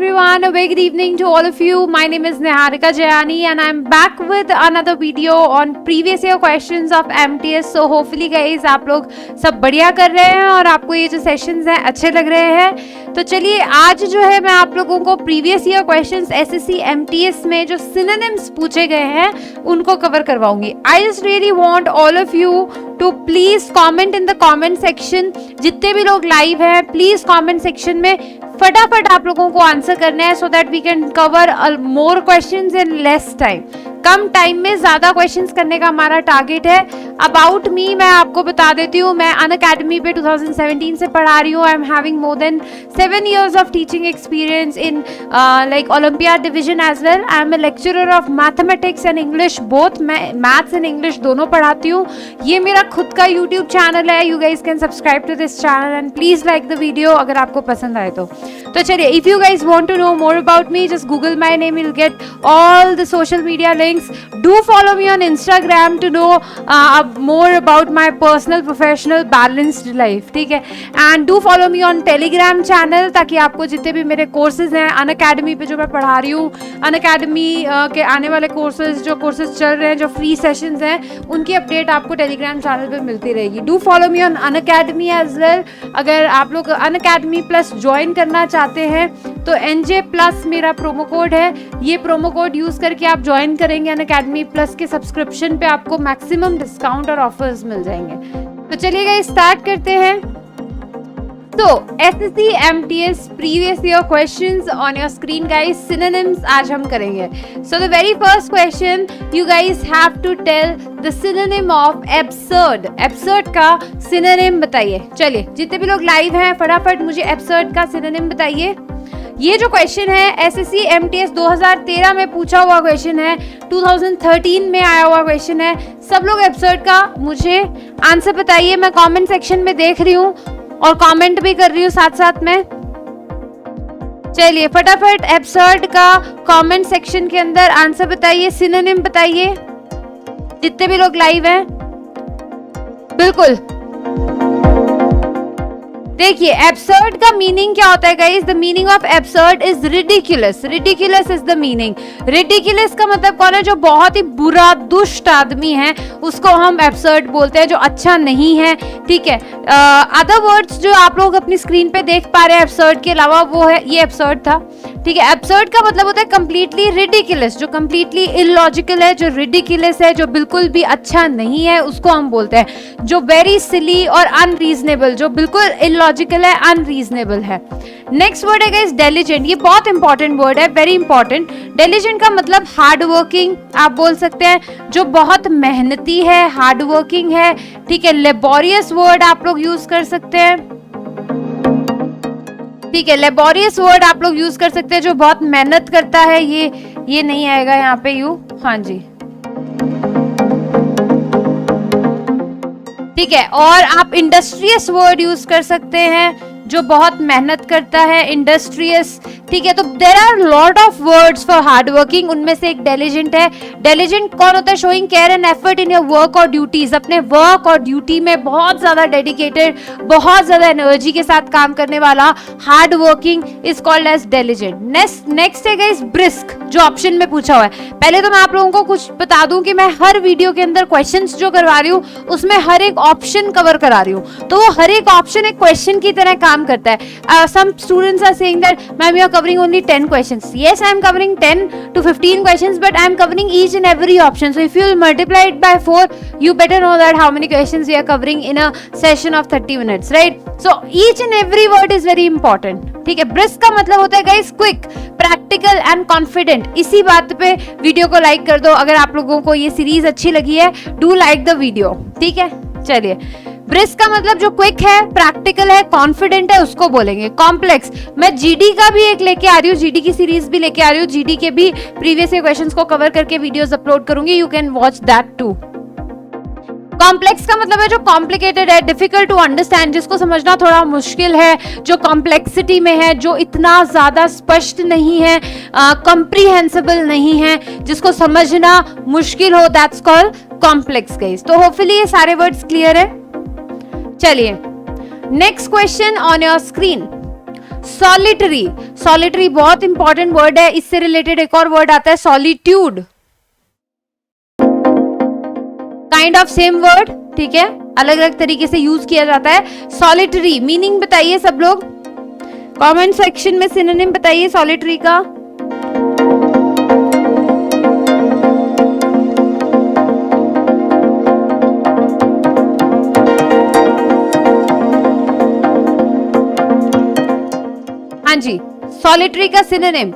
everyone, a very good evening to all of you. My name is Niharika Jayani and I'm back with another video on previous year questions of MTS. So hopefully guys आप लोग सब बढ़िया कर रहे हैं और आपको ये जो सेशंस हैं अच्छे लग रहे हैं. तो चलिए आज जो है मैं आप लोगों को previous year questions SSC MTS में जो सिनोनिम्स पूछे गए हैं उनको कवर करवाऊंगी. I just really want all of you to please comment in the comment section. जितने भी लोग लाइव हैं प्लीज कमेंट सेक्शन में फटाफट आप लोगों को आंसर करना है so that we can cover more questions in less time. कम टाइम में ज्यादा क्वेश्चंस करने का हमारा टारगेट है. अबाउट मी मैं आपको बता देती हूँ, मैं अनअकैडमी पे 2017 से पढ़ा रही हूँ. I am having more than 7 years of teaching experience in like olympiad division as well. I am a lecturer of mathematics and English both. मैं मैथ्स एंड इंग्लिश दोनों पढ़ाती हूँ. ये मेरा खुद का यूट्यूब चैनल है. You guys can subscribe to this channel and please like the video अगर आपको पसंद आए तो चलिए. If you guys want to know more about me just Google my name, you'll get all the social media links. Do follow me on Instagram to know more about my personal professional balanced life. ठीक है. and do follow me on Telegram channel ताकि आपको जितने भी मेरे courses हैं Unacademy पे जो मैं पढ़ा रही हूँ, अनअकैडमी के आने वाले कोर्सेज जो कोर्सेज चल रहे हैं, जो फ्री सेशंस हैं, उनकी अपडेट आपको टेलीग्राम चैनल पे मिलती रहेगी. Do follow me on Unacademy as well. अगर आप लोग अनअकैडमी प्लस ज्वाइन करना चाहते हैं तो NJ प्लस मेरा प्रोमो कोड है. ये प्रोमो कोड यूज करके आप ज्वाइन करेंगे अनअकैडमी प्लस के सब्सक्रिप्शन पे आपको मैक्सिमम डिस्काउंट और ऑफर्स मिल जाएंगे. तो चलिए स्टार्ट करते हैं. तो SSC MTS previous year questions on your screen guys. Synonyms आज हम करेंगे. So the very first question you guys have to tell the synonym of absurd. Absurd का synonym बताइए. चलिए जितने भी लोग लाइव हैं फटाफट मुझे absurd का synonym बताइए. ये जो क्वेश्चन है SSC MTS 2013 में पूछा हुआ क्वेश्चन है, 2013 में आया हुआ क्वेश्चन है. सब लोग absurd का मुझे आंसर बताइए. मैं कमेंट सेक्शन में देख रही हूँ और कमेंट भी कर रही हूँ साथ साथ में. चलिए फटाफट एब्सर्ड का कमेंट सेक्शन के अंदर आंसर बताइए, सिनोनिम बताइए जितने भी लोग लाइव हैं. बिल्कुल देखिए एब्सर्ड का मीनिंग क्या होता है guys. The meaning of absurd is ridiculous. Ridiculous is the meaning. Ridiculous का मतलब कौन है? जो बहुत ही बुरा दुष्ट आदमी है उसको हम एब्सर्ड बोलते हैं, जो अच्छा नहीं है. ठीक है. अदर वर्ड्स जो आप लोग अपनी स्क्रीन पे देख पा रहे हैं एब्सर्ड के अलावा वो है ये एब्सर्ड था. ठीक है. एब्सर्ड का मतलब होता है कंप्लीटली रिडिकुलस. जो कंप्लीटली इलॉजिकल है, जो रिडिकुलस है, जो बिल्कुल भी अच्छा नहीं है उसको हम बोलते हैं. जो वेरी सिली और अनरीजनेबल, जो बिल्कुल इलॉजिकल है, अनरीजनेबल है. नेक्स्ट वर्ड है गाइस डेलिजेंट. ये बहुत इंपॉर्टेंट वर्ड है, वेरी इंपॉर्टेंट. डेलिजेंट का मतलब हार्ड वर्किंग आप बोल सकते हैं, जो बहुत मेहनती है, हार्ड वर्किंग है. ठीक है. लेबोरियस वर्ड आप लोग यूज कर सकते हैं. ठीक है. लेबोरियस वर्ड आप लोग यूज कर सकते हैं, जो बहुत मेहनत करता है. ये नहीं आएगा यहाँ पे यू. हाँ जी. ठीक है. और आप इंडस्ट्रियस वर्ड यूज कर सकते हैं, जो बहुत मेहनत करता है, इंडस्ट्रियस. ठीक है. तो there are lot of words for hard working. उनमें से एक डेलिजेंट है. डेलिजेंट कौन होता है? Showing care and effort in your work और ड्यूटीज. अपने वर्क और ड्यूटी में बहुत ज्यादा डेडिकेटेड, बहुत ज्यादा एनर्जी के साथ काम करने वाला, hard working is called as diligent. Next है गाइस ब्रिस्क, जो ऑप्शन में पूछा हुआ है. पहले तो मैं आप लोगों को कुछ बता दूं कि मैं हर वीडियो के अंदर क्वेश्चंस जो करवा रही हूँ उसमें हर एक ऑप्शन कवर करा रही हूँ. तो वो हर एक ऑप्शन एक क्वेश्चन की तरह काम करता है. Some students are saying that ma'am you are covering only 10 questions. Yes, I am covering 10 to 15 questions, but I am covering each and every option. So if you will multiply it by 4, you better know that how many questions we are covering in a session of 30 minutes, right? So each and every word is very important. ठीक है. Brisk का मतलब होता है guys quick, practical and confident. इसी बात पे video को लाइक कर दो. अगर आप लोगों को ये सीरीज अच्छी लगी है डू लाइक द वीडियो. ठीक है. चलिए ब्रिस्क का मतलब जो क्विक है, प्रैक्टिकल है, कॉन्फिडेंट है उसको बोलेंगे. कॉम्प्लेक्स, मैं जीडी का भी एक लेके आ रही हूँ, जीडी की सीरीज भी लेके आ रही हूँ. जीडी के भी प्रीवियस ईयर क्वेश्चंस को कवर करके वीडियोस अपलोड करूंगी. You can watch that too. Complex का मतलब है जो कॉम्प्लिकेटेड है, डिफिकल्ट टू अंडरस्टैंड, जिसको समझना थोड़ा मुश्किल है, जो कॉम्प्लेक्सिटी में है, जो इतना ज्यादा स्पष्ट नहीं है, कंप्रीहेंसिबल नहीं है, जिसको समझना मुश्किल हो, दैट्स कॉल्ड कॉम्प्लेक्स गाइस. तो होपफुली ये सारे वर्ड्स क्लियर है. चलिए next question on your screen. Solitary, solitary बहुत इंपॉर्टेंट वर्ड है। इससे रिलेटेड एक और वर्ड आता है solitude, kind of same word, ठीक है, अलग अलग तरीके से यूज किया जाता है। सॉलिटरी मीनिंग बताइए सब लोग, कमेंट सेक्शन में सिनोनिम बताइए सॉलिटरी का। हाँ जी, सॉलिटरी का सिनोनिम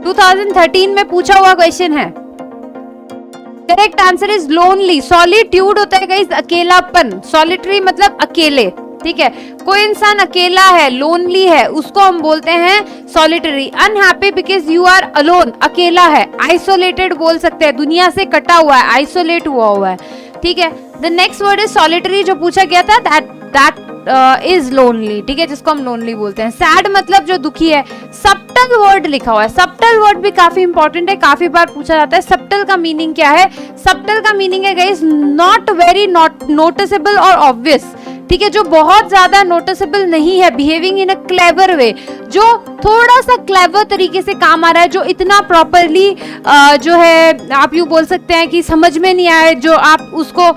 2013 में पूछा हुआ क्वेश्चन है। Correct answer is lonely. Solitude होता है गाइस अकेलापन, सॉलिटरी मतलब अकेले, ठीक है, कोई इंसान अकेला है, लोनली है, उसको हम बोलते हैं solitary. Unhappy because you are alone, अकेला है, आइसोलेटेड बोल सकते हैं, दुनिया से कटा हुआ है, आइसोलेट हुआ है, ठीक है। The next word is solitary, जो पूछा गया था, दैट इज लोनली, ठीक है, जिसको हम लोनली बोलते हैं। सैड मतलब जो दुखी है। सबटल वर्ड लिखा हुआ है, सबटल वर्ड भी काफी इंपॉर्टेंट है, काफी बार पूछा जाता है। सबटल का मीनिंग क्या है? सबटल का मीनिंग है गाइस नॉट वेरी नोटिसेबल और ऑब्वियस, ठीक है, जो बहुत ज्यादा नोटिसेबल नहीं है, बिहेविंग इन अ क्लेवर वे, जो थोड़ा सा क्लेवर तरीके से काम आ रहा है, जो इतना प्रॉपरली जो है आप यूं बोल सकते हैं कि समझ में नहीं आए, जो आप उसको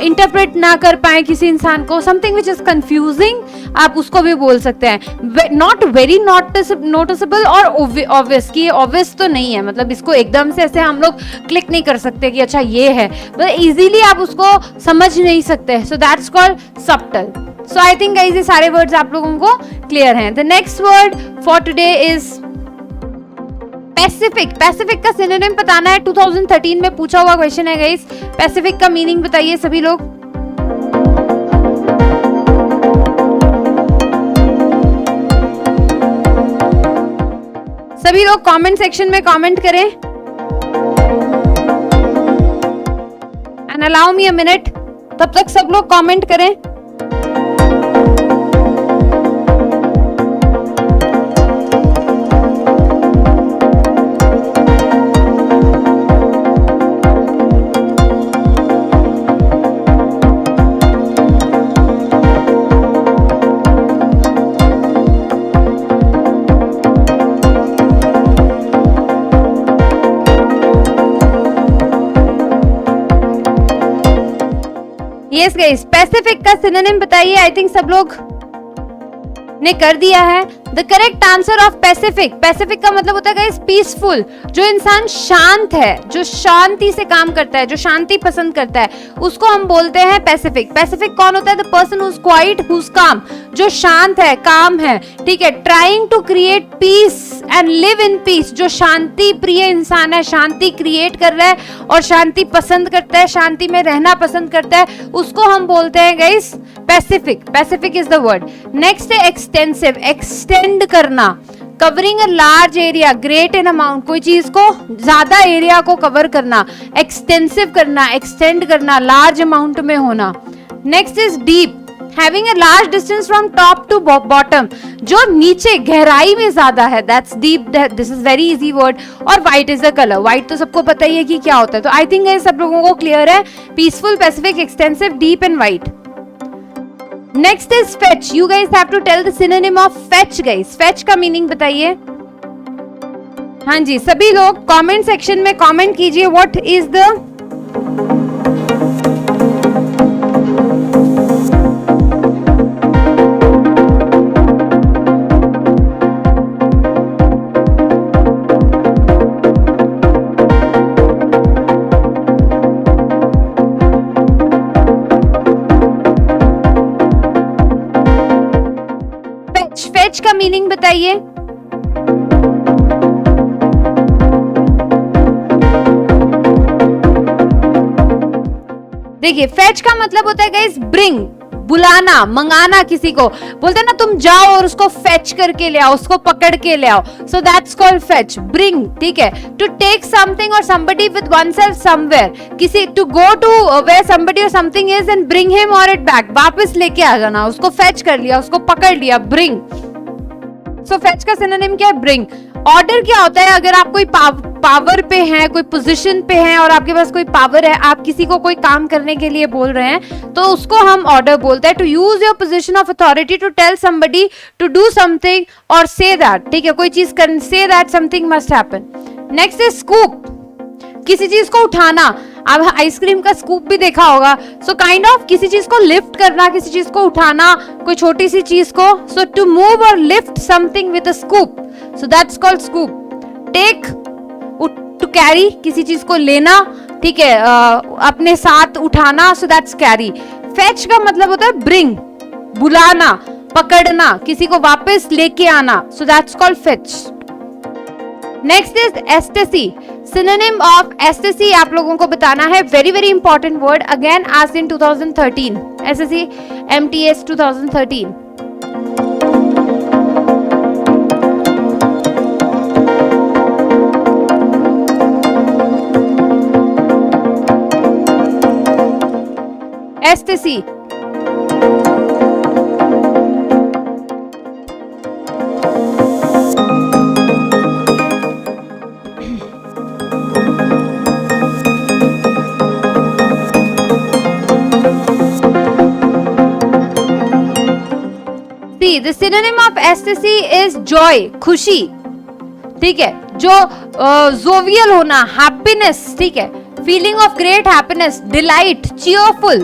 इंटरप्रेट ना कर पाए किसी इंसान को, समथिंग विच इज कंफ्यूजिंग, आप उसको भी बोल सकते हैं। नॉट वेरी नोटिसेबल और ऑब्वियस, कि ऑब्वियस तो नहीं है, मतलब इसको एकदम से ऐसे हम लोग क्लिक नहीं कर सकते कि अच्छा ये है, मतलब इजीली आप उसको समझ नहीं सकते, सो that's called subtle. So I think guys ये सारे वर्ड्स आप लोगों को क्लियर हैं। The next word for today is Pacific. Pacific का सिनोनिम बताना है, 2013 में पूछा हुआ क्वेश्चन है गाइस। पैसिफिक का मीनिंग बताइए सभी लोग। सभी लोग कमेंट सेक्शन में कमेंट करें and allow me a minute, तब तक सब लोग कमेंट करें। यस गाइस, पैसिफिक का सिनोनिम बताइए। आई थिंक सब लोग ने कर दिया है। The correct answer of Pacific, Pacific का मतलब होता है गाइस पीसफुल, जो इंसान शांत है, जो शांति से काम करता है, जो शांति पसंद करता है, उसको हम बोलते हैं पैसिफिक। पैसिफिक कौन होता है? The person who is quiet, who is calm, जो शांत है, काम है, ठीक है। Trying to create peace and live in peace, जो शांति प्रिय इंसान है, शांति क्रिएट कर रहा है और शांति पसंद करता है, शांति में रहना पसंद करता है, उसको हम बोलते हैं guys Pacific. Pacific is the word. Next है एक्सटेंसिव, एक्सटेंड करना, covering a large area, great in amount, कोई चीज को ज्यादा एरिया को कवर करना, एक्सटेंसिव करना, एक्सटेंड करना, लार्ज अमाउंट में होना। Next is deep, having a large distance from top to bottom, जो नीचे गहराई में ज्यादा है, that's deep, this is very easy word. और white is the colour, white तो सबको पता ही है कि क्या होता है, तो आई थिंक ये सब लोगों को क्लियर है। Peaceful, pacific, extensive, deep and white. Next is fetch, you guys have to tell the synonym of fetch guys. Fetch का मीनिंग बताइए। हाँ जी, सभी लोग कमेंट सेक्शन में कमेंट कीजिए, व्हाट इज द फेच का मीनिंग बताइए। देखिए, फेच का मतलब होता है गाइस ब्रिंग, बुलाना, मंगाना, किसी को बोलते हैं ना तुम जाओ और उसको फेच करके ले आओ, उसको पकड़ के ले आओ, so that's called fetch, bring, ठीक है। टू टेक समथिंग और समबडी विद वनसेल्फ समवेयर, किसी to go to where somebody or something is and bring him or it back, वापस लेके आ जाना, उसको फेच कर लिया, उसको पकड़ लिया, ब्रिंग। सो फेच का सिनोनिम क्या है? ब्रिंग। ऑर्डर क्या होता है? अगर आप कोई पावर पे हैं, कोई पोजीशन पे हैं और आपके पास कोई पावर है, आप किसी को कोई काम करने के लिए बोल रहे हैं, तो उसको हम ऑर्डर बोलते हैं। To use your position of authority to tell somebody to do something और से दैट, ठीक है, कोई चीज कर, say that something must happen. Next is scoop, किसी चीज को उठाना। आप आइसक्रीम का स्कूप भी देखा होगा। सो काइंड ऑफ किसी चीज को लिफ्ट करना, किसी चीज को उठाना, कोई छोटी सी चीज को। सो टू मूव और lift something with a scoop, so that's called scoop. Take, to carry, किसी चीज को लेना, ठीक है, अपने साथ उठाना, सो दैट्स कैरी। फेच का मतलब होता है ब्रिंग, बुलाना, पकड़ना, किसी को वापस लेके आना, सो that's called fetch. Next is एस्टेसी। Synonym of एस्टेसी आप लोगों को बताना है, very very important word, again asked in 2013 SSC MTS 2013। एस्टेसी, the synonym of ecstasy is joy, खुशी, ठीक है, जो जोवियल होना, हैप्पीनेस, ठीक है, feeling of great happiness, delight, cheerful,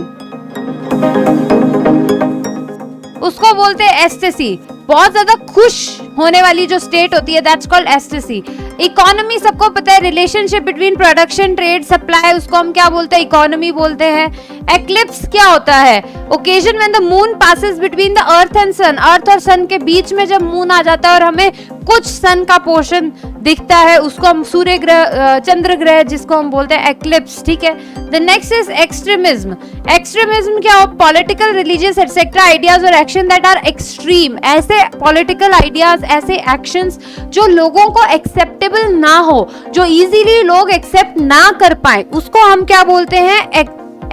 उसको बोलते हैं एस्टेसी। बहुत ज्यादा खुश होने वाली जो स्टेट होती है, दैट्स कॉल्ड एस्टेसी। इकोनॉमी सबको पता है, relationship between production, trade, supply, उसको हम क्या बोलते हैं? इकोनॉमी बोलते हैं। एक्लिप्स क्या होता है? Occasion when the moon passes between the earth and sun, earth और सन के बीच में जब मून आ जाता है और हमें कुछ सन का पोर्शन दिखता है, उसको हम सूर्य ग्रह, चंद्र ग्रह, जिसको हम बोलते हैं एक्लिप्स, ठीक है। The next is extremism. Extremism क्या हो? पॉलिटिकल, रिलीजियस एटसेट्रा आइडियाज और एक्शन दैट आर एक्सट्रीम, ऐसे पॉलिटिकल आइडियाज, ऐसे एक्शंस जो लोगों को एक्सेप्टेबल ना हो, जो इजीली लोग एक्सेप्ट ना कर पाए, उसको हम क्या बोलते हैं?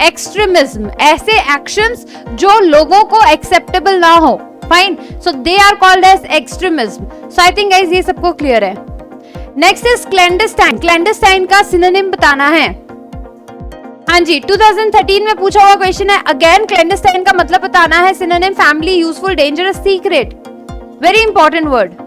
एक्सट्रीमिज्म। ऐसे एक्शंस जो लोगों को एक्सेप्टेबल ना हो, fine, so they are called as extremism. So I think guys ये सबको क्लियर है। Next is clandestine. क्लैंडस्टाइन का सिनोनिम बताना है। हाँ जी, 2013 में पूछा हुआ क्वेश्चन है। अगेन क्लैंडस्टाइन का मतलब बताना है। Synonym family, useful, dangerous, secret, very important word.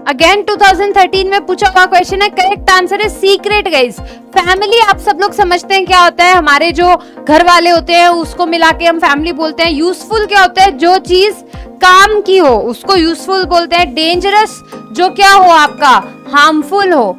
Again 2013 में पूछा हुआ क्वेश्चन है। करेक्ट आंसर है सीक्रेट गाइस। फैमिली आप सब लोग समझते हैं क्या होता है? हमारे जो घर वाले होते हैं उसको मिला के हम फैमिली बोलते हैं। यूजफुल क्या होता है? जो चीज काम की हो उसको यूजफुल बोलते हैं। डेंजरस जो क्या हो आपका? हार्मफुल हो,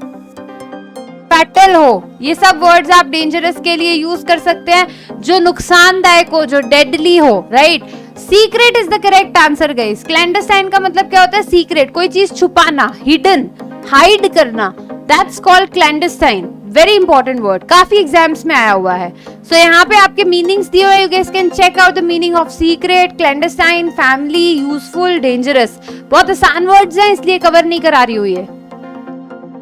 फैटल हो, ये सब वर्ड्स आप डेंजरस के लिए यूज कर सकते हैं। जो नुकसानदायक हो, जो डेडली हो, right. Secret is the correct answer guys. Clandestine का मतलब क्या होता है? सीक्रेट, कोई चीज छुपाना, हिडन, हाइड करना, that's called clandestine. Very important word, काफी एग्जाम्स में आया हुआ है। सो यहाँ पे आपके मीनिंग्स दिए हुए, you guys can check out the meaning of secret, clandestine, family, useful, dangerous. बहुत आसान वर्ड्स हैं इसलिए कवर नहीं करा रही हुई है।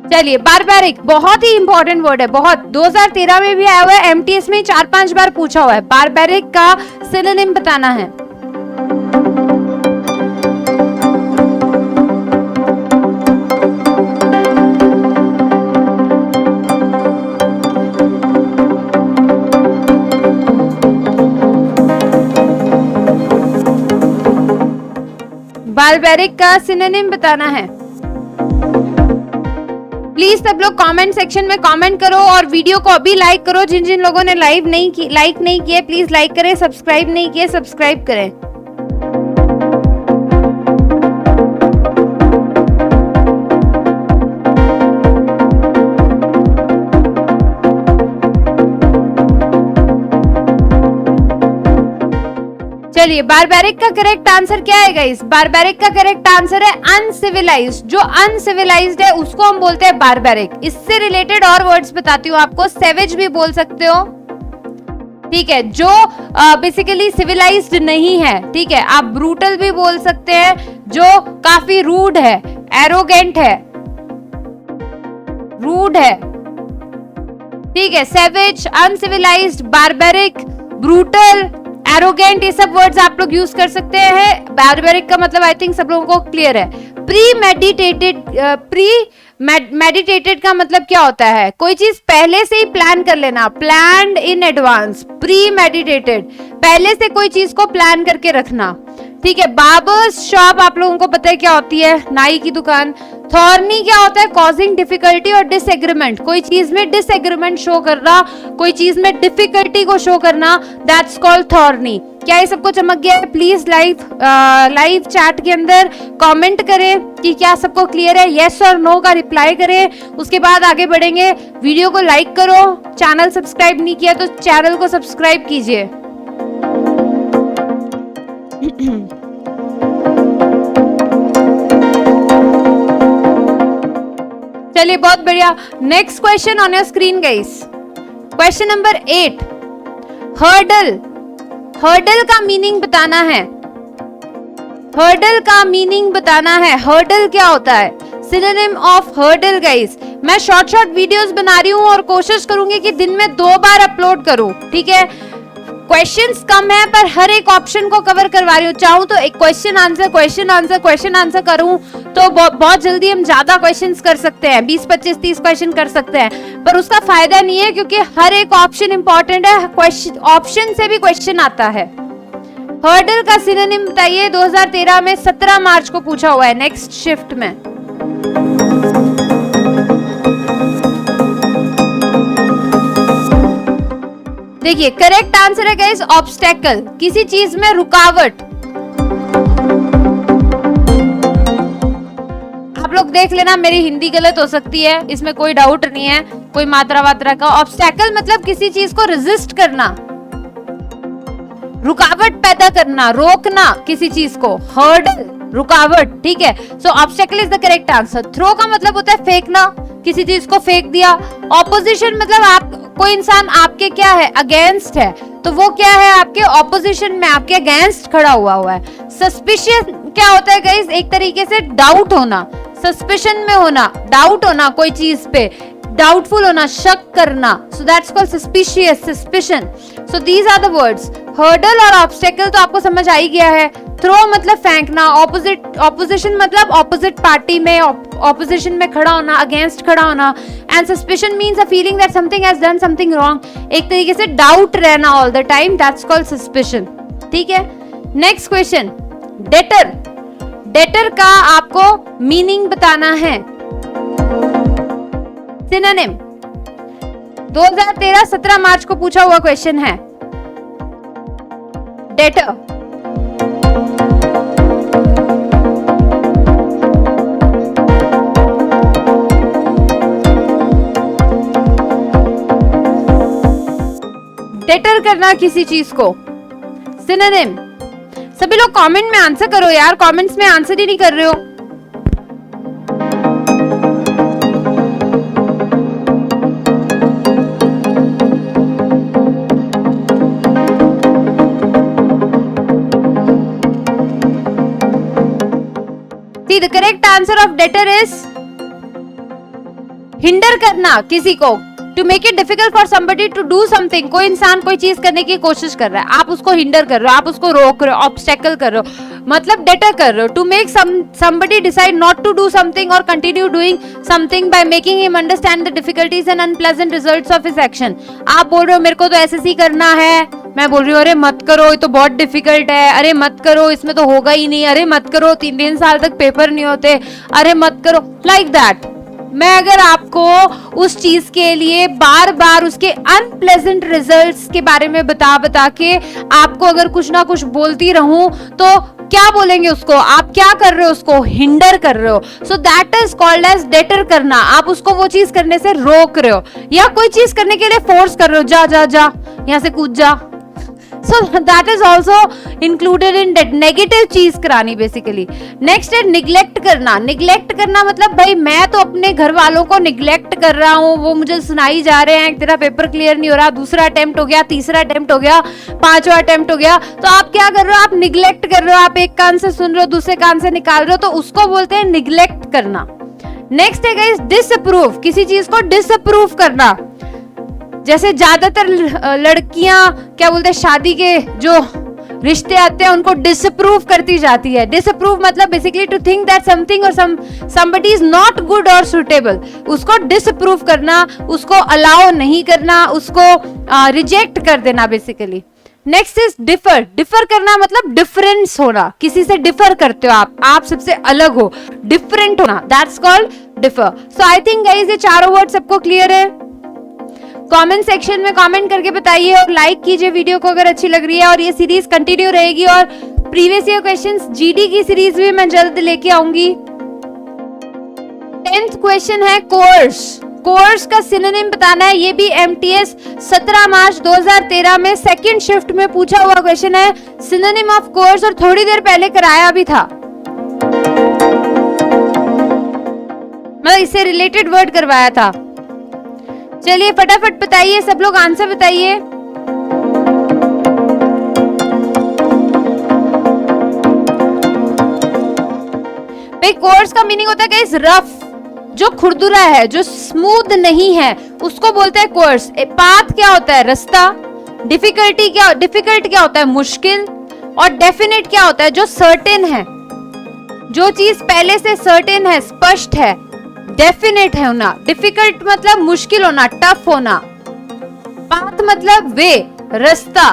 चलिए, बारबैरिक बहुत ही इंपॉर्टेंट वर्ड है, बहुत 2013 में भी आया हुआ है, एमटीएस में 4-5 बार पूछा हुआ है। बारबैरिक का सिनोनिम बताना है। बारबैरिक का सिनोनिम बताना है। प्लीज सब लोग कमेंट सेक्शन में कमेंट करो और वीडियो को अभी लाइक करो। जिन जिन लोगों ने लाइक नहीं किए प्लीज लाइक करें, सब्सक्राइब नहीं किए सब्सक्राइब करें। चलिए, बारबैरिक का करेक्ट आंसर क्या है गाइस? बारबैरिक का करेक्ट आंसर है अनसिविलाइज्ड। जो अनसिविलाइज्ड है उसको हम बोलते हैं बारबैरिक। इससे रिलेटेड और वर्ड्स बताती हूँ आपको। सेवेज भी बोल सकते हो, ठीक है, जो बेसिकली सिविलाइज्ड नहीं है, ठीक है। आप ब्रूटल भी बोल सकते हैं, जो काफी रूड है, एरोगेंट है, रूड है, ठीक है। Savage, uncivilised, barbaric, brutal, arrogant, ये सब वर्ड्स आप लोग यूज कर सकते हैं। बारबेरिक का मतलब आई थिंक सब लोगों को क्लियर है। मेडिटेटेड का मतलब क्या होता है? कोई चीज पहले से ही प्लान कर लेना, planned in advance. Pre meditated, पहले से कोई चीज को प्लान करके रखना, ठीक है। बार्बर्स शॉप आप लोगों को पता है क्या होती है? नाई की दुकान। थॉर्नी क्या होता है? कॉजिंग डिफिकल्टी और डिसएग्रीमेंट, कोई चीज में डिसएग्रीमेंट शो करना, कोई चीज में डिफिकल्टी को शो करना, दैट्स कॉल्ड थॉर्नी। क्या ये सबको चमक गया है? प्लीज लाइव चैट के अंदर कमेंट करें कि क्या सबको क्लियर है। यस और नो का रिप्लाई करें, उसके बाद आगे बढ़ेंगे। वीडियो को लाइक करो, चैनल सब्सक्राइब नहीं किया तो चैनल को सब्सक्राइब कीजिए। चलिए, बहुत बढ़िया। Next question on your screen guys, question number 8। Hurdle, hurdle का मीनिंग बताना है। हर्डल का मीनिंग बताना है। हर्डल क्या होता है? Synonym of hurdle guys. मैं शॉर्ट वीडियोस बना रही हूँ और कोशिश करूंगी कि दिन में 2 बार अपलोड करूं, ठीक है। क्वेश्चंस कम है पर हर एक ऑप्शन को कवर करवा रही हूँ। चाहूँ तो एक क्वेश्चन आंसर करूँ तो बहुत जल्दी हम ज्यादा क्वेश्चंस कर सकते हैं, 20, 25, 30 क्वेश्चन कर सकते हैं, पर उसका फायदा नहीं है क्योंकि हर एक ऑप्शन इंपॉर्टेंट है। ऑप्शन से भी क्वेश्चन आता है। हर्डल का सिनोनिम बताइए। 2013 में 17 मार्च को पूछा हुआ है नेक्स्ट शिफ्ट में। देखिए, करेक्ट आंसर है गाइस ऑब्स्टेकल, किसी चीज में रुकावट। आप लोग देख लेना, मेरी हिंदी गलत हो सकती है, इसमें कोई डाउट नहीं है, कोई मात्रा वात्रा का। ऑब्स्टेकल मतलब किसी चीज को रेजिस्ट करना, रुकावट पैदा करना, रोकना किसी चीज को। हर्डल, रुकावट, ठीक है। So obstacle is the correct answer. Throw का मतलब होता है फेंकना, किसी चीज को फेंक दिया। ऑपोजिशन मतलब आप, कोई इंसान आपके क्या है? अगेंस्ट है, तो वो क्या है? आपके ऑपोजिशन में, आपके अगेंस्ट खड़ा हुआ है। सस्पिशियस क्या होता है गाइस? एक तरीके से डाउट होना, सस्पिशन में होना, डाउट होना कोई चीज पे, डाउटफुल होना, शक करना। So that's called suspicious, suspicion. So these are the words. Hurdle और ऑब्स्टेकल तो आपको समझ आ ही गया है। थ्रो मतलब फेंकना, ऑपोजिशन मतलब ऑपोजिट पार्टी में, ऑपोजिशन में खड़ा होना, अगेंस्ट खड़ा होना। And suspicion means a feeling that something has done something wrong, एक तरीके से डाउट रहना all the time, that's called suspicion, ठीक है। Next question, debtor. डेटर का आपको मीनिंग बताना है। सिनोनिम 2013 17 मार्च को पूछा हुआ क्वेश्चन है। डेटर, डेटर करना किसी चीज को। सिनोनिम, सभी लोग कमेंट में आंसर करो यार, कमेंट्स में आंसर ही नहीं कर रहे हो। See, the correct answer of debtor is hinder करना किसी को, to make it difficult for somebody to do something. कोई इंसान कोई चीज करने की कोशिश कर रहा है, आप उसको हिंडर कर रहे हो, आप उसको रोक रहे हो, ऑब्स्टेकल कर रहे हो, मतलब डेटर कर रहे हो। To make somebody decide not to do something or continue doing something by making him understand the difficulties and unpleasant results of his action। आप बोल रहे हो मेरे को तो ऐसे ही करना है, मैं बोल रही हूँ अरे मत करो ये तो बहुत डिफिकल्ट है, अरे मत करो इसमें तो होगा ही नहीं, अरे मत करो 3 साल तक पेपर नहीं होते, अरे मत करो, लाइक दैट। मैं अगर आपको उस चीज के लिए बार बार उसके अनप्लेजेंट रिजल्ट्स के बारे में बता के आपको अगर कुछ ना कुछ बोलती रहूं तो क्या बोलेंगे उसको? आप क्या कर रहे हो? उसको हिंडर कर रहे हो। So that is called as deter करना। आप उसको वो चीज करने से रोक रहे हो या कोई चीज करने के लिए फोर्स कर रहे हो, जा जा जा यहाँ से कूद जा, So that is also included in that negative चीज करानी बेसिकली। नेक्स्ट है निग्लेक्ट करना। निग्लेक्ट करना मतलब भाई मैं तो अपने घर वालों को निग्लेक्ट कर रहा हूँ, वो मुझे सुनाई जा रहे हैं तेरा पेपर क्लियर नहीं हो रहा, दूसरा अटेम्प्ट हो गया, तीसरा अटेम्प्ट हो गया, पांचवा अटेम्प्ट हो गया, तो आप क्या कर रहे हो, आप निग्लेक्ट कर रहे हो, आप एक कान से सुन रहे हो दूसरे कान से निकाल रहे हो, तो उसको बोलते हैं निग्लेक्ट करना। नेक्स्ट है गाइस डिसअप्रूव, किसी चीज को डिसअप्रूव करना। जैसे ज्यादातर लड़कियां क्या बोलते हैं, शादी के जो रिश्ते आते हैं उनको डिसअप्रूव करती जाती है। डिसअप्रूव मतलब basically to think that something और समबडी इज नॉट गुड और सुटेबल, उसको डिसअप्रूव करना, उसको अलाउ नहीं करना, उसको रिजेक्ट कर देना basically. Next is differ. Differ करना मतलब डिफरेंस होना, किसी से डिफर करते हो आप सबसे अलग हो, डिफरेंट होना, that's called differ. So I think guys ये चारों वर्ड सबको क्लियर है। कमेंट सेक्शन में कमेंट करके बताइए और लाइक कीजिए वीडियो को अगर अच्छी लग रही है, और ये सीरीज कंटिन्यू रहेगी और प्रीवियस ईयर क्वेश्चंस जीडी की सीरीज भी मैं जल्द लेके आऊंगी। 10th क्वेश्चन है कोर्स। कोर्स का सिनोनिम बताना है, ये भी एमटीएस 17 मार्च 2013 में सेकंड शिफ्ट में पूछा हुआ क्वेश्चन है, सिनोनिम ऑफ कोर्स, और थोड़ी देर पहले कराया भी था, मतलब इससे रिलेटेड वर्ड करवाया था। चलिए फटाफट बताइए, सब लोग आंसर बताइए। भाई कोर्स का मीनिंग होता है गाइस रफ, जो खुरदुरा है, जो स्मूथ नहीं है, उसको बोलते हैं कोर्स। पाथ क्या होता है, रास्ता। डिफिकल्ट क्या होता है, मुश्किल। और डेफिनेट क्या होता है, जो सर्टेन है, जो चीज पहले से सर्टेन है, स्पष्ट है, डेफिनेट है होना। डिफिकल्ट मतलब मुश्किल होना, टफ होना। पाथ मतलब वे, रास्ता।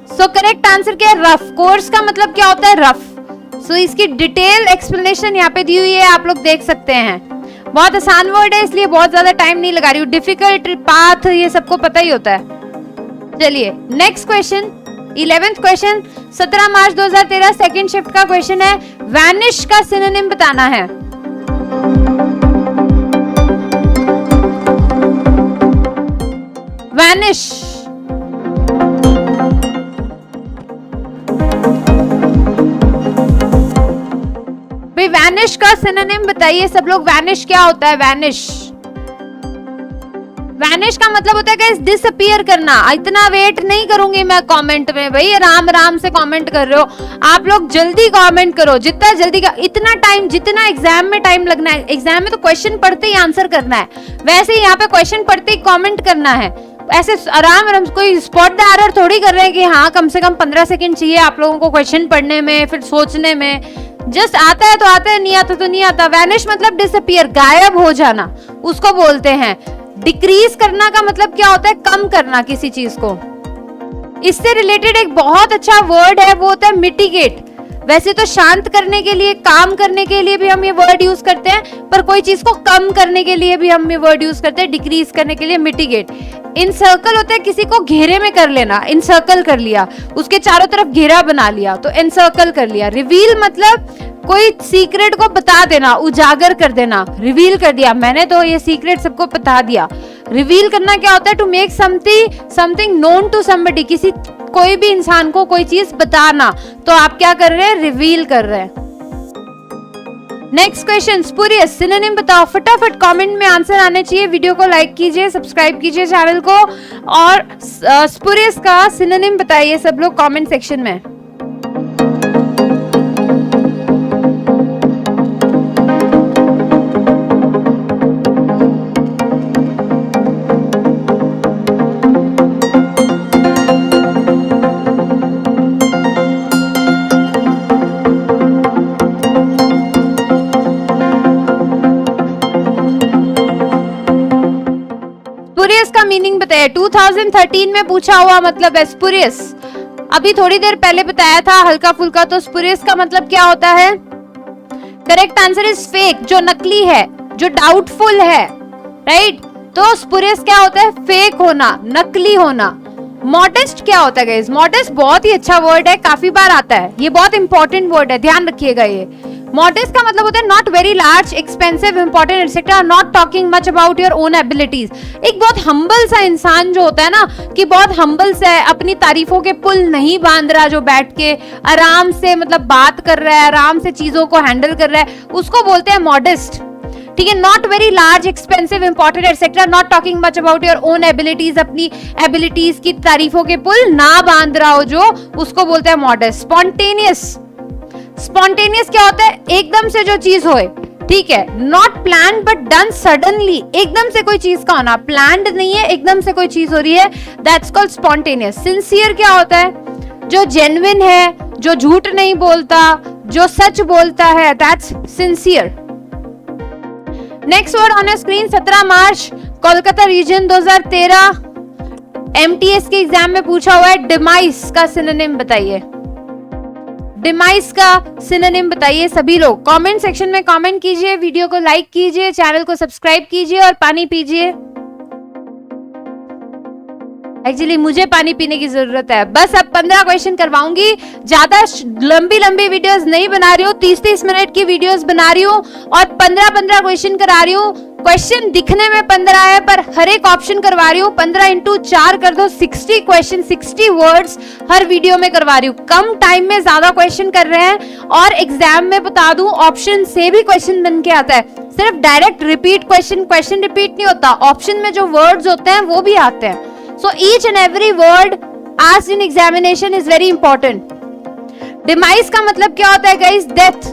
सो करेक्ट आंसर क्या है, रफ। कोर्स का मतलब क्या होता है, रफ। सो इसकी डिटेल एक्सप्लेनेशन यहाँ पे दी हुई है, आप लोग देख सकते हैं। बहुत आसान वर्ड है इसलिए बहुत ज्यादा टाइम नहीं लगा रही हूँ। डिफिकल्ट, पाथ, ये सबको पता ही होता है। चलिए next question, 11th question, 17 March 2013 second shift का क्वेश्चन है। वैनिश का सिनोनिम बताना है। वैनिश, भाई वैनिश का सिनोनिम बताइए सब लोग। वैनिश क्या होता है, वैनिश। वैनिश का मतलब होता है गाइस डिसअपीयर करना। इतना वेट नहीं करूंगी मैं कमेंट में, भाई आराम आराम से कमेंट कर रहे हो आप लोग, जल्दी कमेंट करो, जितना जल्दी का, इतना टाइम जितना एग्जाम में टाइम लगना है। एग्जाम में तो क्वेश्चन पढ़ते ही आंसर करना है, वैसे ही यहाँ पे क्वेश्चन पढ़ते ही कमेंट करना है। ऐसे आराम आराम, कोई स्पॉट द एरर थोड़ी कर रहे हैं कि हाँ कम से कम 15 सेकंड चाहिए आप लोगों को क्वेश्चन पढ़ने में, फिर सोचने में। जस्ट आता है तो आता है, नहीं आता तो नहीं आता। वैनिश मतलब डिसअपीयर, गायब हो जाना, उसको बोलते हैं। डिक्रीज करना का मतलब क्या होता है, कम करना किसी चीज को। इससे रिलेटेड एक बहुत अच्छा वर्ड है, वो होता है मिटिगेट। वैसे तो शांत करने के लिए, काम करने के लिए भी हम ये वर्ड यूज करते हैं, पर कोई चीज को कम करने के लिए भी हम ये वर्ड यूज करते हैं, डिक्रीज करने के लिए मिटिगेट। इनसर्कल होता है किसी को घेरे में कर लेना, इनसर्कल कर लिया, उसके चारों तरफ घेरा बना लिया, तो इनसर्कल कर लिया। रिवील मतलब कोई सीक्रेट को बता देना, उजागर कर देना, रिवील कर दिया, मैंने तो ये सीक्रेट सबको बता दिया। रिवील करना क्या होता है, to make something known to somebody, किसी कोई भी इंसान को कोई चीज बताना, तो आप क्या कर रहे हैं, रिवील कर रहे हैं। नेक्स्ट क्वेश्चन, स्पूरियस सिनोनिम बताओ। फटाफट कमेंट में आंसर आने चाहिए। वीडियो को लाइक कीजिए, सब्सक्राइब कीजिए चैनल को, और स्पूरियस का सिनोनिम बताइए सब लोग कमेंट सेक्शन में। स्पूरियस का मीनिंग बताइए। 2013 में पूछा हुआ मतलब है स्पूरियस। अभी थोड़ी देर पहले बताया था हल्का फुल्का, तो स्पूरियस का मतलब क्या होता है। करेक्ट आंसर इज फेक, जो नकली है, जो डाउटफुल है, राइट। तो स्पूरियस क्या होता है, फेक होना, नकली होना। मॉडेस्ट क्या होता है गाइस, मॉडेस्ट बहुत ही अच्छा वर्ड है, काफी बार आता है, ये बहुत इंपॉर्टेंट वर्ड है, ध्यान रखिएगा। ये मॉडेस्ट का मतलब होता है not very large, expensive, important etcetera, not talking much about your own abilities. एक बहुत हम्बल सा इंसान जो होता है ना, कि बहुत हम्बल सा है, अपनी तारीफों के पुल नहीं बांध रहा, जो बैठ के आराम से मतलब बात कर रहा है, आराम से चीजों को हैंडल कर रहा है, उसको बोलते हैं मॉडेस्ट। ठीक है, not very large, expensive, important etcetera, not talking much about your own abilities, अपनी एबिलिटीज की तारीफों के पुल ना बांध रहा हो जो, उसको बोलते हैं मॉडेस्ट। स्पॉन्टेनियस, स्पॉन्टेनियस क्या होता है? एकदम से जो चीज होए, ठीक है, not plan but done suddenly, एकदम से कोई चीज का होना, प्लान्ड नहीं है, एकदम से कोई चीज हो रही है, दैट्स कॉल्ड स्पॉन्टेनियस। सिंसियर क्या होता है? जो जेन्युइन है, जो झूठ नहीं बोलता, जो सच बोलता है, that's sincere. Next word on screen, 17 March Kolkata region 2013 MTS के एग्जाम में पूछा हुआ है, डिमाइस का सिनोनिम बताइए। डिमाइस का सिनोनिम बताइए सभी लोग। कमेंट सेक्शन में कमेंट कीजिए, वीडियो को लाइक कीजिए, चैनल को सब्सक्राइब कीजिए और पानी पीजिए। एक्चुअली मुझे पानी पीने की जरूरत है। बस अब 15 क्वेश्चन करवाऊंगी, ज्यादा लंबी वीडियोस नहीं बना रही हूँ, 30-30 मिनट की वीडियोस बना रही हूँ और 15-15 क्वेश्चन करा रही हूँ। क्वेश्चन दिखने में 15 है पर हर एक ऑप्शन करवा रही हूँ, 15 इंटू 4 कर दो, 60 क्वेश्चन, 60 वर्ड्स हर वीडियो में करवा रही हूँ। कम टाइम में ज्यादा क्वेश्चन कर रहे हैं और एग्जाम में बता दूं ऑप्शन से भी क्वेश्चन बन के आता है। सिर्फ डायरेक्ट रिपीट क्वेश्चन रिपीट नहीं होता, ऑप्शन में जो वर्ड्स होते हैं वो भी आते हैं। So each and every word asked in examination is very important. Demise का मतलब क्या होता है गाइस? डेथ,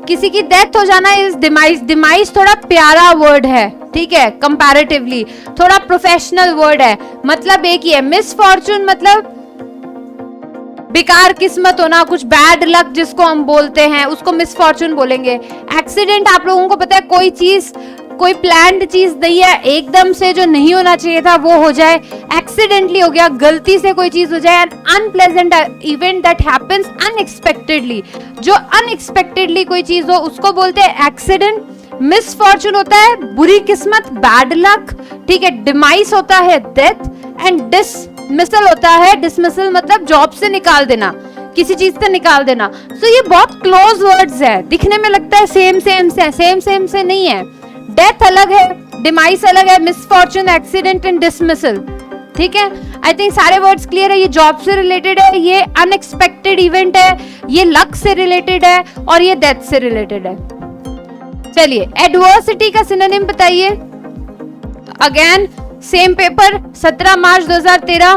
किसी की डेथ हो जाना इज डिमाइस। डिमाइस थोड़ा प्यारा वर्ड है, ठीक है, कंपैरेटिवली थोड़ा प्रोफेशनल वर्ड है, मतलब एक ही है। मिसफॉर्चून मतलब बेकार किस्मत होना, कुछ बैड लक जिसको हम बोलते हैं उसको मिसफॉर्चून बोलेंगे। एक्सीडेंट आप लोगों को पता है, कोई चीज, कोई प्लान्ड चीज नहीं है, एकदम से जो नहीं होना चाहिए था वो हो जाए, एक्सीडेंटली हो गया, गलती से कोई चीज हो जाए, N unpleasant event that happens unexpectedly, जो अनएक्सपेक्टेडली कोई चीज हो उसको बोलते हैं एक्सीडेंट। मिसफॉर्चून होता है बुरी किस्मत, बैड लक, ठीक है। डिमाइस होता है डेथ एंड डिसमिसल होता है, डिसमिसल मतलब जॉब से निकाल देना, किसी चीज से निकाल देना। सो ये बहुत क्लोज वर्ड्स है, दिखने में लगता है सेम से नहीं है। डेथ अलग है, डिमाइस अलग है, मिसफॉर्चून, एक्सीडेंट एंड डिसमिसल, ठीक है। आई थिंक सारे वर्ड्स क्लियर है। ये जॉब से रिलेटेड है, ये अनएक्सपेक्टेड इवेंट है, ये लक से रिलेटेड है और ये डेथ से रिलेटेड है। चलिए एडवर्सिटी का सिनोनिम बताइए। Again same paper, 17 March 2013।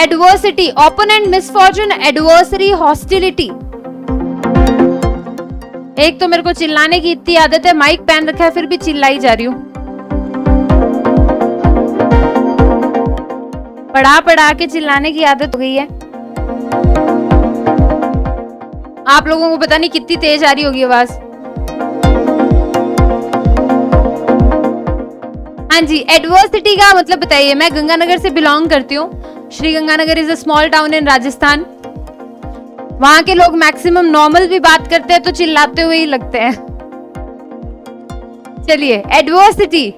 Adversity, opponent, misfortune, adversary, hostility. एक तो मेरे को चिल्लाने की इतनी आदत है, माइक पहन रखा है फिर भी चिल्लाई जा रही हूँ, पढ़ा के चिल्लाने की आदत हो गई है। आप लोगों को पता नहीं कितनी तेज आ रही होगी आवाज। हाँ जी, एडवर्सिटी का मतलब बताइए। मैं गंगानगर से बिलोंग करती हूँ। Shri Ganganagar is a small town in Rajasthan. वहां के लोग मैक्सिमम नॉर्मल भी बात करते हैं तो चिल्लाते हुए ही लगते हैं। चलिए एडवर्सिटी,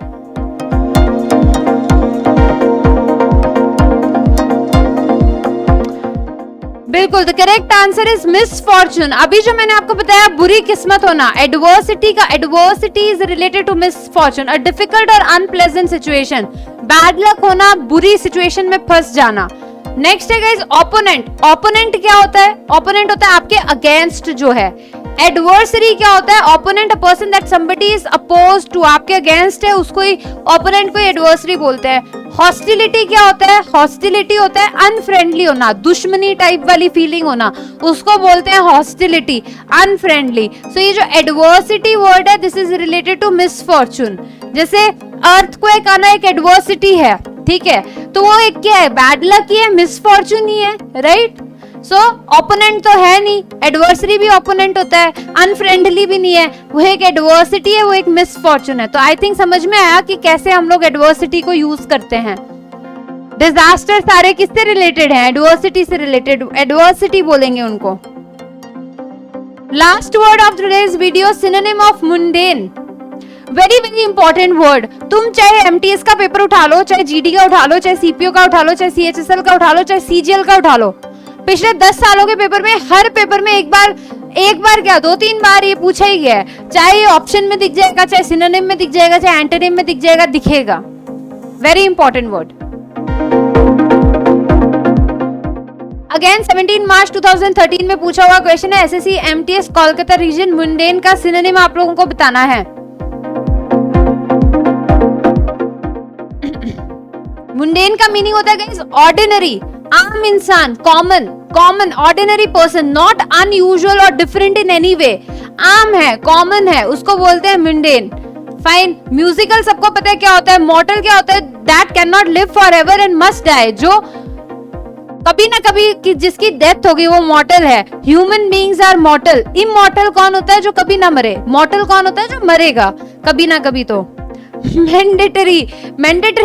बिल्कुल the correct answer is misfortune. अभी जो मैंने आपको बताया बुरी किस्मत होना, एडवर्सिटी का adversity is related to misfortune, a difficult और अनप्लेजेंट सिचुएशन, बैड लक होना, बुरी सिचुएशन में फंस जाना। नेक्स्ट है गाइस ओपोनेंट। ओपोनेंट क्या होता है? ओपोनेंट होता है आपके अगेंस्ट जो है। एडवर्सरी क्या होता है? Opponent, a person that somebody is opposed to, आपके अगेंस्ट है उसको ही ओपोनेंट को एडवर्सरी बोलते हैं। हॉस्टिलिटी क्या होता है? हॉस्टिलिटी होता है अनफ्रेंडली होना, दुश्मनी टाइप वाली फीलिंग होना, उसको बोलते हैं हॉस्टिलिटी, अनफ्रेंडली। सो ये जो एडवर्सिटी वर्ड है this is related to misfortune. जैसे अर्थक्वेक आना एक एडवर्सिटी है, ठीक है, तो वो एक क्या है? बैड लक ही है, मिसफॉर्चून ही है, राइट। सो ओपोनेंट तो है नहीं, एडवर्सरी भी ओपोनेंट होता है, अनफ्रेंडली भी नहीं है, वो एक एडवर्सिटी है, वो एक मिसफॉर्चून है। तो आई थिंक समझ में आया कि कैसे हम लोग एडवर्सिटी को यूज करते हैं। डिजास्टर सारे किससे रिलेटेड हैं? एडवर्सिटी से रिलेटेड, एडवर्सिटी बोलेंगे उनको। Last word of today's video, synonym of mundane. Very important word. तुम चाहे एमटीएस का पेपर उठा लो, चाहे जीडी का उठा लो, चाहे सीपीओ का उठा लो, चाहे सीएचएसएल का उठा लो, चाहे सीजीएल का उठा लो, पिछले 10 सालों के पेपर में हर पेपर में एक बार एक बार क्या 2-3 बार ये पूछा ही गया है, चाहे ये ऑप्शन में दिख जाएगा, चाहे सिनोनिम में दिख जाएगा, चाहे एंटोनिम में दिख जाएगा, दिखेगा। Very important word. Again 17 March 2013 में पूछा हुआ क्वेश्चन है, SSC MTS Kolkata region mundane का सिनोनिम आप लोगों को बताना है। मुंडेन का मीनिंग होता है गाइस ऑर्डिनरी, आम इंसान, common, ordinary person, not unusual और डिफरेंट इन एनी वे। आम है, कॉमन है, उसको बोलते हैं मुंडेन। फाइन। म्यूजिकल सबको पता है क्या होता है। मॉर्टल क्या होता है? That can not live for ever and must die, जो कभी ना कभी जिसकी डेथ होगी वो मॉर्टल है। Human beings are mortal. Immortal कौन होता है? जो कभी ना मरे। मॉर्टल कौन होता है? जो मरेगा कभी ना कभी। तो मैंडेटरी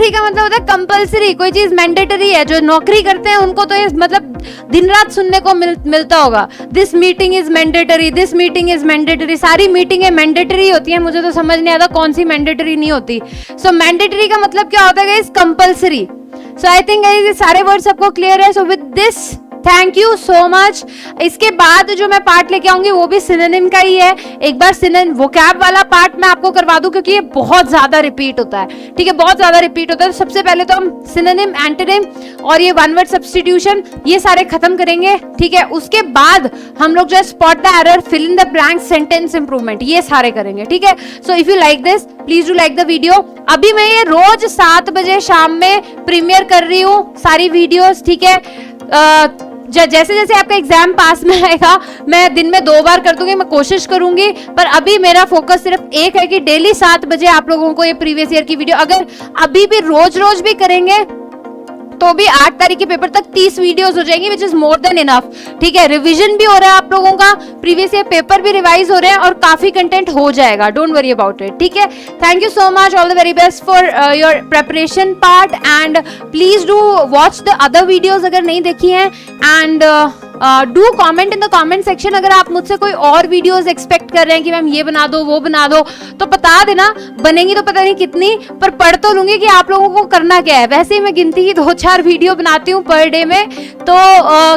का मतलब होता है कंपल्सरी। कोई चीज मैंडेटरी है, जो नौकरी करते हैं उनको तो ये मतलब दिन रात सुनने को मिलता होगा, this meeting is mandatory, this meeting is mandatory. सारी मीटिंगें मैंडेटरी होती हैं, मुझे तो समझ नहीं आता कौन सी मैंडेटरी नहीं होती। सो मैंडेटरी का मतलब क्या होता है? कंपल्सरी। सो आई थिंक ये सारे वर्ड सबको क्लियर है। So with this thank you so much. इसके बाद जो मैं पार्ट लेके आऊंगी वो भी सिनोनिम का ही है। एक बार सिनोनिम वोकैब वाला पार्ट मैं आपको करवा दूं, क्योंकि ये बहुत ज्यादा रिपीट होता है। ठीक है, बहुत ज्यादा रिपीट होता है। सबसे पहले तो हम सिनोनिम, एंटोनिम और ये वन वर्ड सब्स्टिट्यूशन ये सारे खत्म करेंगे। ठीक है, उसके बाद हम लोग जो है spot the error, fill in the blanks, sentence improvement, ये सारे करेंगे। ठीक है, so if you like this please do like the video. अभी मैं ये रोज 7 बजे शाम में प्रीमियर कर रही हूँ सारी वीडियोस। ठीक है, जैसे जैसे आपका एग्जाम पास में आएगा मैं दिन में 2 बार कर दूंगी, मैं कोशिश करूंगी। पर अभी मेरा फोकस सिर्फ एक है कि डेली 7 बजे आप लोगों को ये प्रीवियस ईयर की वीडियो, अगर अभी भी रोज भी करेंगे तो भी 8 तारीख के पेपर तक 30 वीडियोस हो जाएंगी, which is more than enough. ठीक है, रिवीजन भी हो रहा है आप लोगों का, प्रीवियस ईयर पेपर भी रिवाइज हो रहे हैं और काफी कंटेंट हो जाएगा। Don't worry about it. ठीक है, thank you so much, all the very best for your preparation part and please do watch the other videos अगर नहीं देखी हैं। And do comment in the comment section अगर आप मुझसे कोई और वीडियोस एक्सपेक्ट कर रहे हैं कि मैम ये बना दो वो बना दो, तो बता देना। बनेंगी तो पता नहीं कितनी, पर पढ़ तो लूंगी कि आप लोगों को करना क्या है। वैसे ही मैं गिनती की 2-4 वीडियो बनाती हूँ पर डे में, तो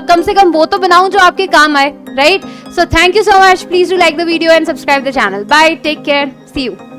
कम से कम वो तो बनाऊं जो आपके काम आए, right? So thank you so much, please do like the video and subscribe the channel. Bye, take care, see you.